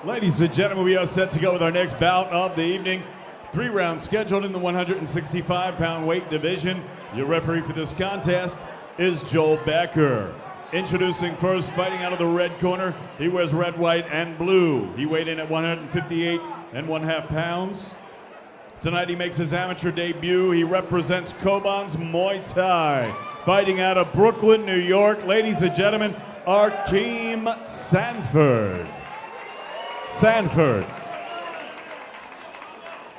Ladies and gentlemen, we are set to go with our next bout of the evening. 3 rounds scheduled in the 165-pound weight division. Your referee for this contest is Joel Becker. Introducing first, fighting out of the red corner. He wears red, white, and blue. He weighed in at 158 1/2 pounds. Tonight he makes his amateur debut. He represents Kobon's Muay Thai. Fighting out of Brooklyn, New York, ladies and gentlemen, Arkeem Sanford.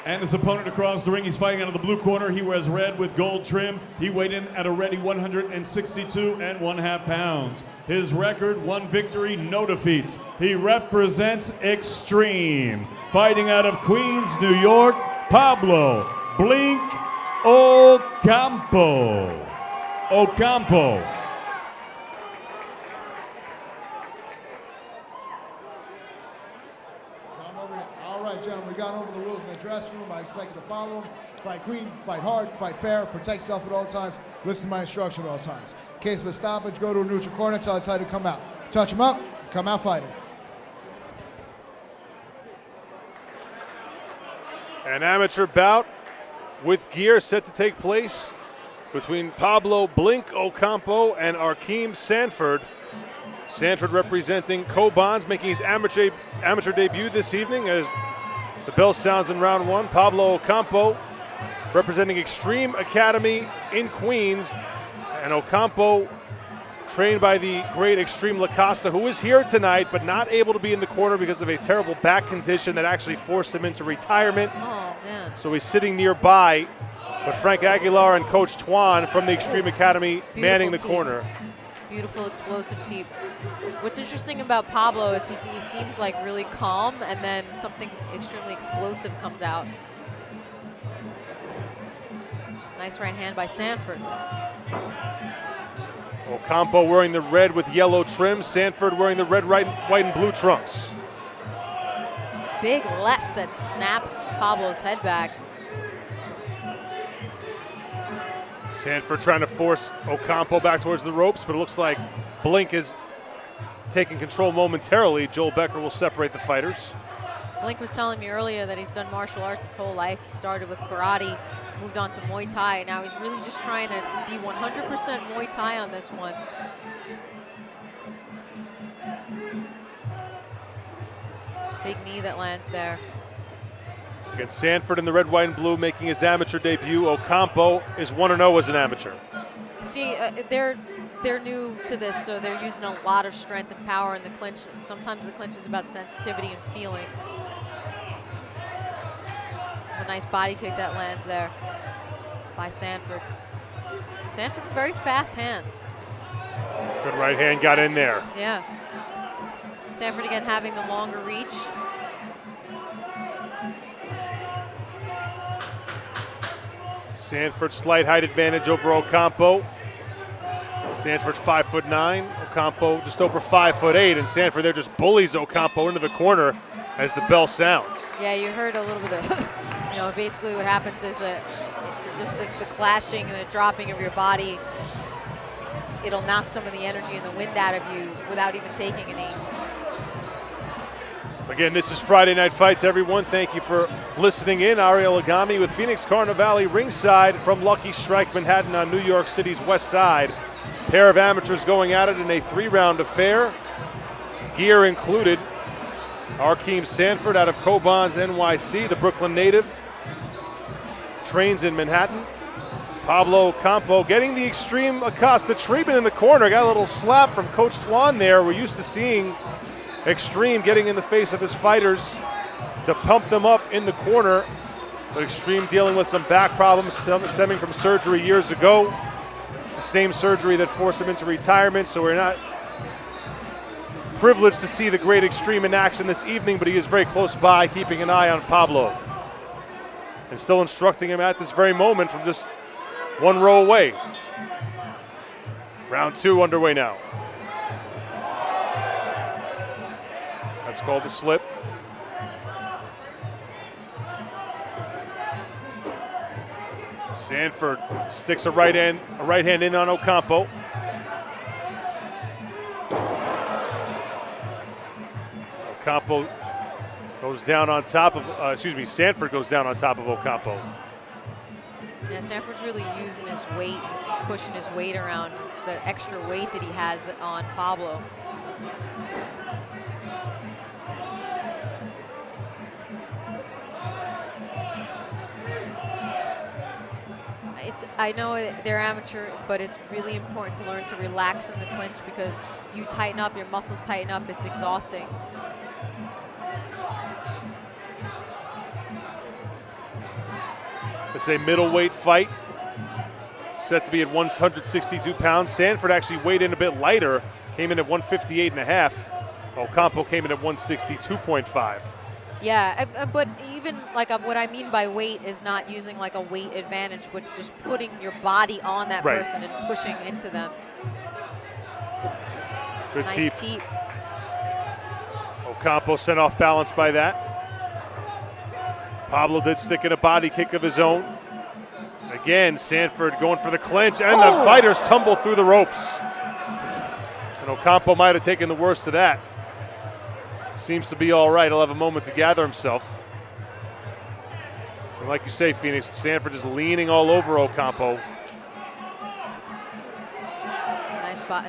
And his opponent across the ring, he's fighting out of the blue corner. He wears red with gold trim. He weighed in at a ready 162 1/2 pounds. His record, 1 victory, no defeats. He represents Extreme. Fighting out of Queens, New York, Pablo Blink Ocampo. All right, gentlemen, we got over the rules in the dressing room. I expect you to follow them. Fight clean, fight hard, fight fair, protect yourself at all times, listen to my instruction at all times. In case of a stoppage, go to a neutral corner until I tell you to come out. Touch them up, come out fighting. An amateur bout with gear set to take place between Pablo Blink Ocampo and Arkeem Sanford. Sanford representing Kobon's, making his amateur debut this evening as the bell sounds in round 1. Pablo Ocampo representing Extreme Academy in Queens, and Ocampo trained by the great Extreme Lacosta, who is here tonight but not able to be in the corner because of a terrible back condition that actually forced him into retirement. Oh, man. So he's sitting nearby, but Frank Aguilar and Coach Twan from the Extreme Academy manning the corner. Beautiful, explosive team. What's interesting about Pablo is he seems like really calm, and then something extremely explosive comes out. Nice right hand by Sanford. Ocampo wearing the red with yellow trim. Sanford wearing the red, white, and blue trunks. Big left that snaps Pablo's head back. Sanford trying to force Ocampo back towards the ropes, but it looks like Blink is taking control momentarily. Joel Becker will separate the fighters. Blink was telling me earlier that he's done martial arts his whole life. He started with karate, moved on to Muay Thai, and now he's really just trying to be 100% Muay Thai on this one. Big knee that lands there. Against Sanford in the red, white, and blue, making his amateur debut. Ocampo is 1-0 as an amateur. See, they're new to this, so they're using a lot of strength and power in the clinch. And sometimes the clinch is about sensitivity and feeling. A nice body kick that lands there by Sanford. Sanford with very fast hands. Good right hand got in there. Yeah. Sanford again having the longer reach. Sanford slight height advantage over Ocampo. Sanford's 5'9", Ocampo just over 5'8", and Sanford there just bullies Ocampo into the corner as the bell sounds. Yeah, you heard a little bit of, basically what happens is just the clashing and the dropping of your body. It'll knock some of the energy and the wind out of you without even taking any. Again, this is Friday Night Fights, everyone. Thank you for listening in. Ariel Agami with Phoenix Carnivale ringside from Lucky Strike Manhattan on New York City's west side. Pair of amateurs going at it in a 3-round affair. Gear included. Arkeem Sanford out of Kobon's NYC, the Brooklyn native. Trains in Manhattan. Pablo Ocampo getting the Extreme Acosta treatment in the corner. Got a little slap from Coach Twan there. We're used to seeing Extreme getting in the face of his fighters to pump them up in the corner. But Extreme dealing with some back problems stemming from surgery years ago. The same surgery that forced him into retirement, so we're not privileged to see the great Extreme in action this evening, but he is very close by, keeping an eye on Pablo. And still instructing him at this very moment from just 1 row away. Round 2 underway now. That's called a slip. Sanford sticks a right hand in on Ocampo. Ocampo Goes down on top of, Sanford goes down on top of Ocampo. Yeah, Sanford's really using his weight. He's just pushing his weight around, the extra weight that he has on Pablo. I know they're amateur, but it's really important to learn to relax in the clinch because you tighten up, your muscles tighten up, it's exhausting. It's a middleweight fight, set to be at 162 pounds. Sanford actually weighed in a bit lighter, came in at 158.5. Ocampo came in at 162.5. Yeah, but even like what I mean by weight is not using like a weight advantage, but just putting your body on that person and pushing into them. Good nice teep. Ocampo sent off balance by that. Pablo did stick in a body kick of his own. Again, Sanford going for the clinch, and the fighters tumble through the ropes. And Ocampo might have taken the worst of that. Seems to be all right. He'll have a moment to gather himself. And like you say, Phoenix, Sanford is leaning all over Ocampo.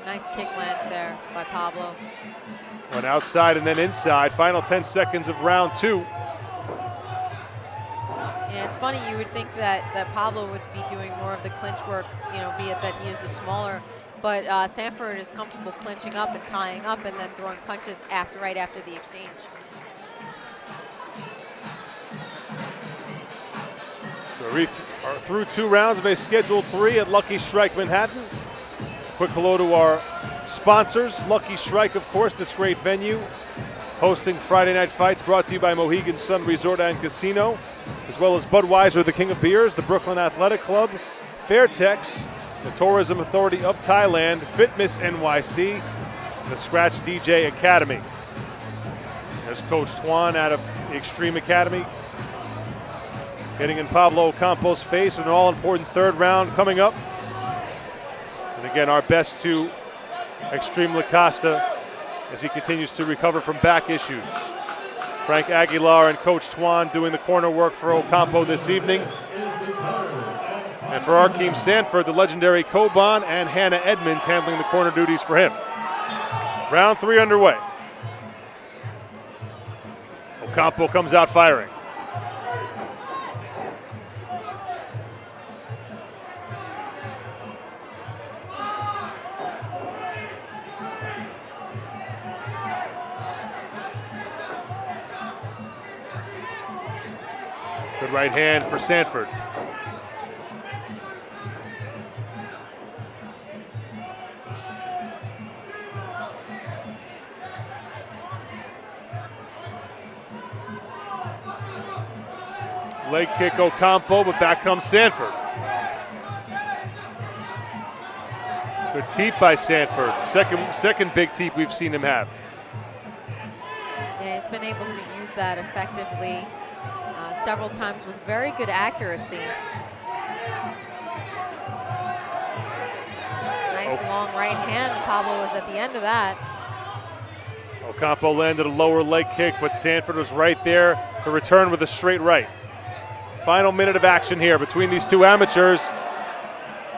Nice kick lands there by Pablo. Went outside and then inside. Final 10 seconds of round 2. Yeah, it's funny. You would think that Pablo would be doing more of the clinch work, be it that he is a smaller. But Sanford is comfortable clinching up and tying up and then throwing punches right after the exchange. So are through 2 rounds of a scheduled 3 at Lucky Strike Manhattan. Quick hello to our sponsors. Lucky Strike, of course, this great venue, hosting Friday night fights, brought to you by Mohegan Sun Resort and Casino, as well as Budweiser, the king of beers, the Brooklyn Athletic Club, Fairtex, the Tourism Authority of Thailand, Fitness NYC, the Scratch DJ Academy. There's Coach Twan out of the Extreme Academy, getting in Pablo Ocampo's face with an all-important 3rd round coming up. And again, our best to Extreme Lacosta as he continues to recover from back issues. Frank Aguilar and Coach Twan doing the corner work for Ocampo this evening. And for Arkeem Sanford, the legendary Koban and Hannah Edmonds handling the corner duties for him. Round 3 underway. Ocampo comes out firing. Good right hand for Sanford. Leg kick Ocampo, but back comes Sanford. Good teep by Sanford. Second big teep we've seen him have. Yeah, he's been able to use that effectively several times with very good accuracy. Nice long right hand. Pablo was at the end of that. Ocampo landed a lower leg kick, but Sanford was right there to return with a straight right. Final minute of action here between these 2 amateurs.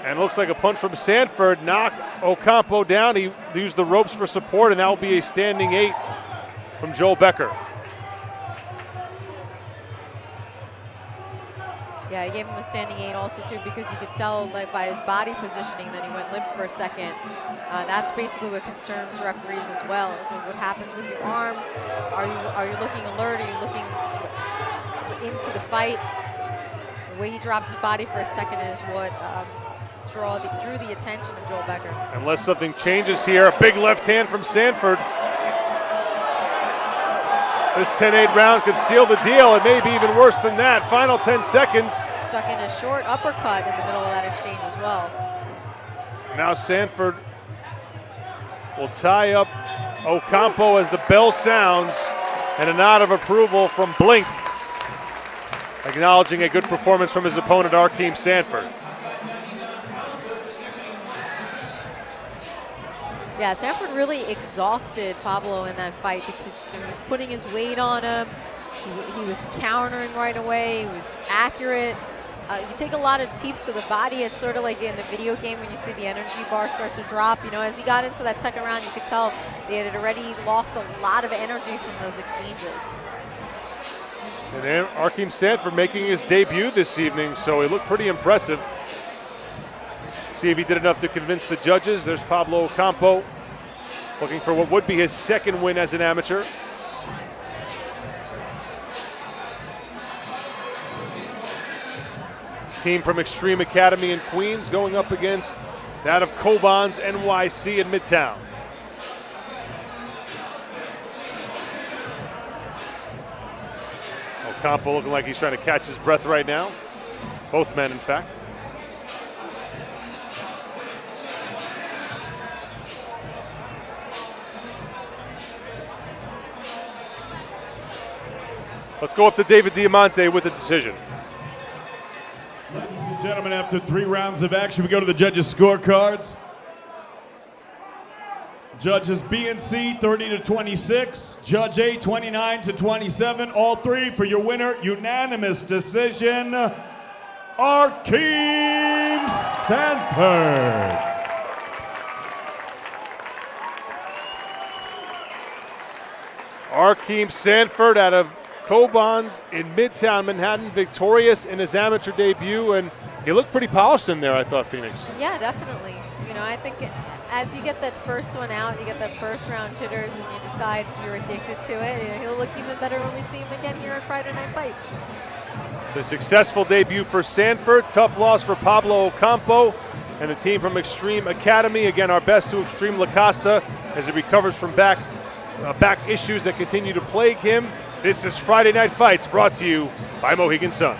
And it looks like a punch from Sanford knocked Ocampo down. He used the ropes for support, and that will be a standing 8 from Joel Becker. Yeah, he gave him a standing 8 also too, because you could tell by his body positioning that he went limp for a second. That's basically what concerns referees as well. So what happens with your arms? Are you looking alert? Are you looking into the fight? The way he dropped his body for a second is what drew the attention of Joel Becker. Unless something changes here, a big left hand from Sanford. This 10-8 round could seal the deal. It may be even worse than that. Final 10 seconds. Stuck in a short uppercut in the middle of that exchange as well. Now Sanford will tie up Ocampo as the bell sounds, and a nod of approval from Blink, acknowledging a good performance from his opponent, Arkeem Sanford. Yeah, Sanford really exhausted Pablo in that fight because he was putting his weight on him. He was countering right away. He was accurate. You take a lot of teeps to the body. It's sort of like in a video game when you see the energy bar starts to drop. You know, as he got into that second round, you could tell they had already lost a lot of energy from those exchanges. And then Arkeem Sanford making his debut this evening, so he looked pretty impressive. See if he did enough to convince the judges. There's Pablo Ocampo looking for what would be his second win as an amateur. Team from Extreme Academy in Queens going up against that of Kobans NYC in Midtown. Ocampo looking like he's trying to catch his breath right now. Both men, in fact. Let's go up to David Diamante with the decision. Ladies and gentlemen, after 3 rounds of action, we go to the judges' scorecards. Judges B and C 30-26, Judge A 29-27. All 3 for your winner, unanimous decision, Arkeem Sanford. Arkeem Sanford out of Kobans in Midtown Manhattan, victorious in his amateur debut, and he looked pretty polished in there, I thought, Phoenix. Yeah, definitely. You know, I think as you get that first one out, you get that first round jitters, and you decide you're addicted to it, you know, he'll look even better when we see him again here at Friday Night Fights. So a successful debut for Sanford, tough loss for Pablo Ocampo and the team from Extreme Academy. Again, our best to Extreme LaCosta as he recovers from back issues that continue to plague him. This is Friday Night Fights, brought to you by Mohegan Sun.